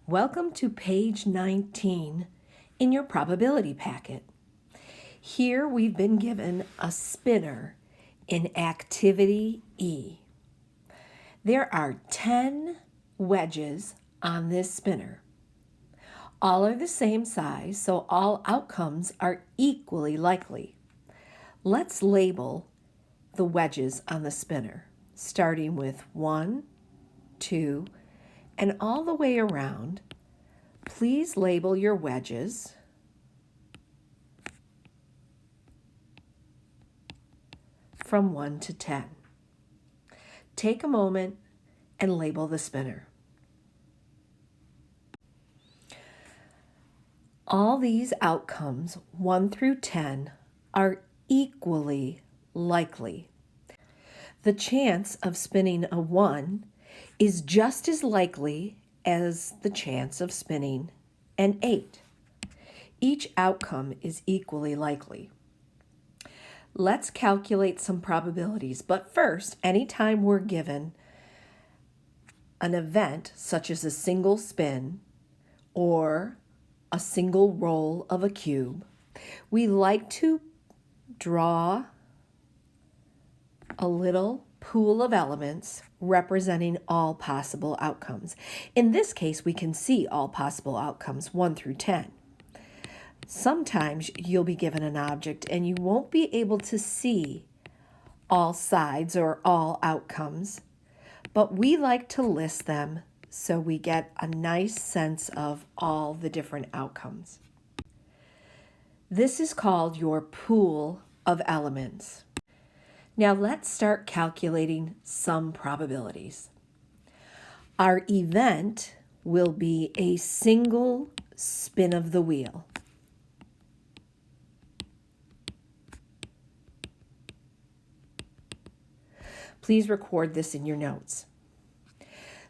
Welcome to page 19 in your probability packet. Here we've been given a spinner in activity E. There are 10 wedges on this spinner. All are the same size, so all outcomes are equally likely. Let's label the wedges on the spinner, starting with 1, 2, and all the way around. Please label your wedges from 1 to 10. Take a moment and label the spinner. All these outcomes, 1 through 10, are equally likely. The chance of spinning a 1 is just as likely as the chance of spinning an 8. Each outcome is equally likely. Let's calculate some probabilities, but first, anytime we're given an event such as a single spin or a single roll of a cube, we like to draw a little pool of elements representing all possible outcomes. In this case, we can see all possible outcomes 1 through 10. Sometimes you'll be given an object and you won't be able to see all sides or all outcomes, but we like to list them so we get a nice sense of all the different outcomes. This is called your pool of elements. Now let's start calculating some probabilities. Our event will be a single spin of the wheel. Please record this in your notes.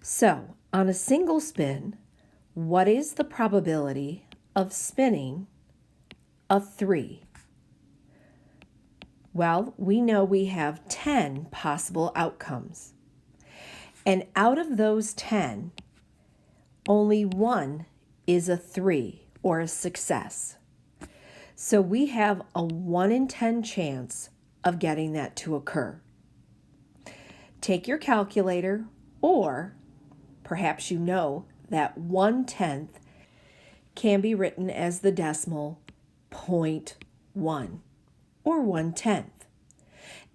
So, on a single spin, what is the probability of spinning a 3? Well, we know we have 10 possible outcomes. And out of those 10, only 1 is a 3 or a success. So we have a 1 in 10 chance of getting that to occur. Take your calculator, or perhaps you know that 1/10 can be written as the decimal 0.1. or 1/10.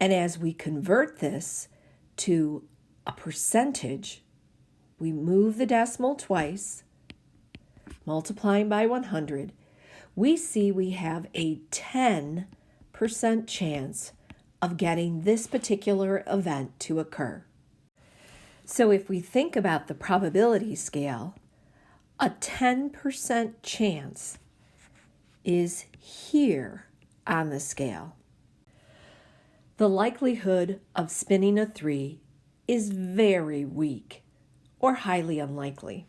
And as we convert this to a percentage, we move the decimal twice, multiplying by 100, we see we have a 10% chance of getting this particular event to occur. So if we think about the probability scale, a 10% chance is here on the scale. The likelihood of spinning a 3 is very weak or highly unlikely.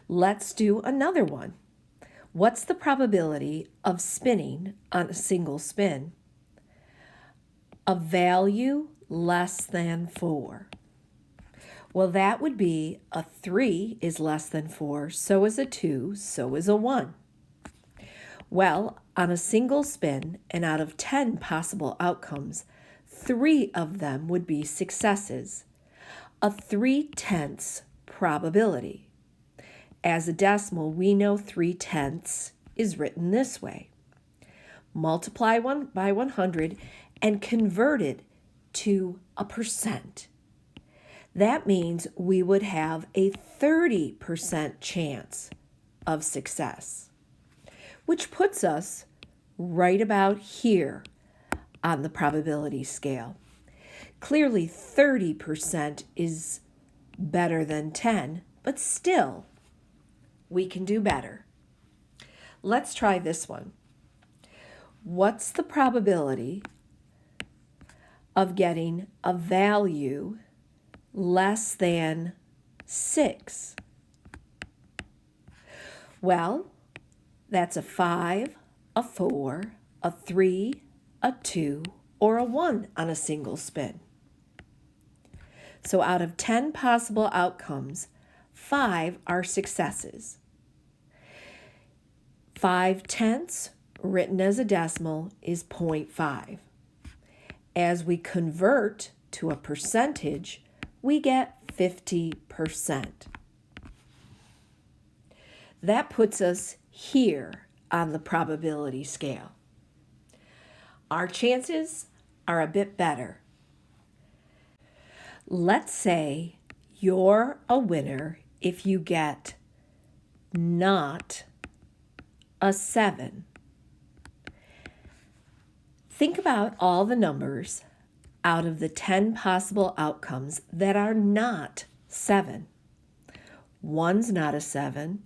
Let's do another one. What's the probability of spinning on a single spin? A value less than 4. Well, that would be a 3 is less than 4, so is a 2, so is a 1. Well, on a single spin, and out of 10 possible outcomes, 3 of them would be successes, a 3/10 probability. As a decimal, we know 3/10 is written this way. Multiply 1 by 100 and convert it to a percent. That means we would have a 30% chance of success, which puts us right about here on the probability scale. Clearly, 30% is better than 10, but still, we can do better. Let's try this one. What's the probability of getting a value less than 6? Well, that's a 5, a 4, a 3, a 2, or a 1 on a single spin. So out of 10 possible outcomes, 5 are successes. 5/10 written as a decimal is 0.5. As we convert to a percentage, we get 50%. That puts us here on the probability scale. Our chances are a bit better. Let's say you're a winner if you get not a 7. Think about all the numbers out of the 10 possible outcomes that are not 7. 1's not a 7.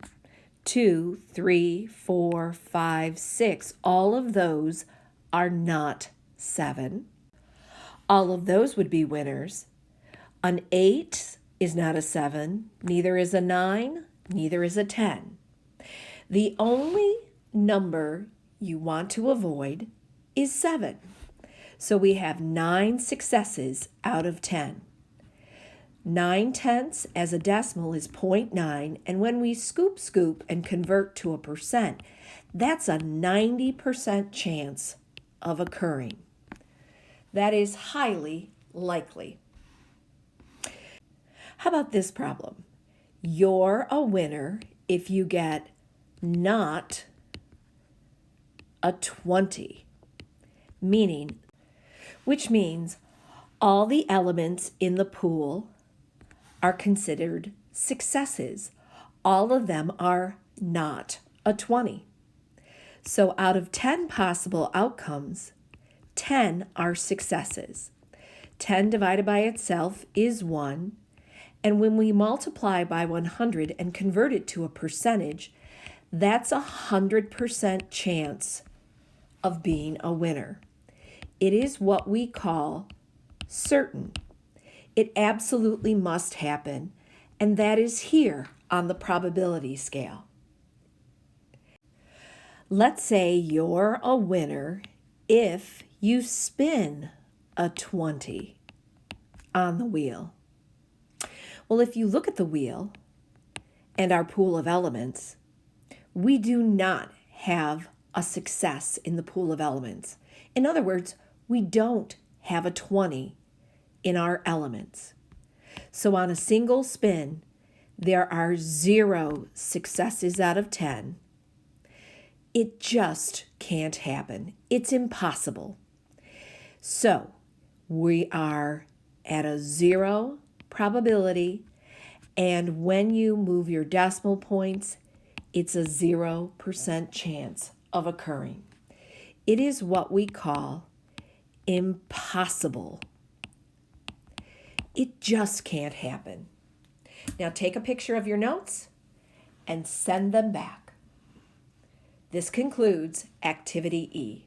2, 3, 4, 5, 6, all of those are not 7. All of those would be winners. An 8 is not a 7, neither is a 9, neither is a 10. The only number you want to avoid is 7. So we have 9 successes out of 10. 9/10 as a decimal is 0.9, and when we scoop and convert to a percent, that's a 90% chance of occurring. That is highly likely. How about this problem? You're a winner if you get not a 20, which means all the elements in the pool are considered successes. All of them are not a 20. So out of 10 possible outcomes, 10 are successes. 10 divided by itself is 1, and when we multiply by 100 and convert it to a percentage, that's 100% chance of being a winner. It is what we call certain. It absolutely must happen, and that is here on the probability scale. Let's say you're a winner if you spin a 20 on the wheel. Well, if you look at the wheel and our pool of elements, we do not have a success in the pool of elements. In other words, we don't have a 20 in our elements. So on a single spin, there are 0 successes out of 10. It just can't happen. It's impossible. So we are at a 0 probability, and when you move your decimal points, it's a 0% chance of occurring. It is what we call impossible. It just can't happen. Now take a picture of your notes and send them back. This concludes Activity E.